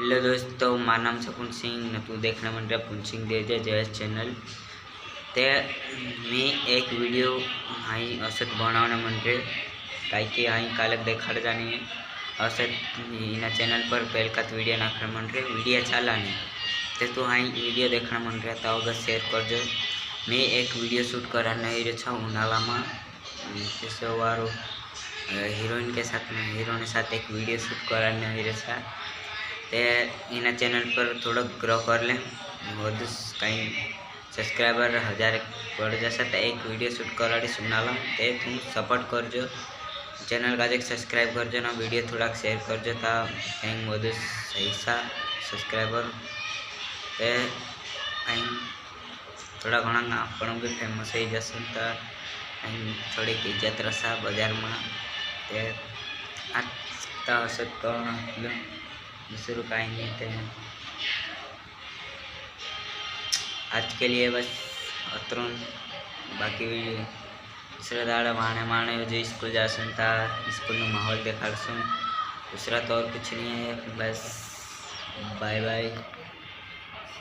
Hello दोस्तों, मारा नाम सकुन सिंह न तू देखना मन रहा पुन सिंह दे जयस चैनल ते मैं एक वीडियो हाई असत बनाने मन रहे कहीं कि हाई कालक देखाड़ जानी है असत इना चैनल पर पहलकात वीडियो नाखर मन रहे वीडियो चाला नहीं ते तो हाई वीडियो देखना मन रहा तो अगर शेयर करजो। मैं एक वीडियो शूट करा नहीं रहा उनाला में जैसे वारो हीरोइन के साथ में हीरो के साथ एक वीडियो शूट करा नहीं रहा ते इना चैनल पर थोड़ा ग्रो कर ले वधु कहीं सब्सक्राइबर 1000 बढ़ जैसा तो एक वीडियो शूट कराड़ी सुनाला ते तुम सपोर्ट करजो। चैनल का सब्सक्राइब करजो ना वीडियो थोड़ा शेयर करजो ता कहीं वधु सही सा सब्सक्राइबर ते कहीं थोड़ा घना आपण भी फेमस हो जैसे तो कहीं थोड़ी इज्जत रसा बाजार में ते आता हसे तो दूसरों कहीं नहीं थे। आज के लिए बस अतरुण बाकी दूसरा दाड़ा माने जो स्कूल जासन था स्कूल में माहौल देखा दूसरा तो और कुछ नहीं है। बस बाय बाय।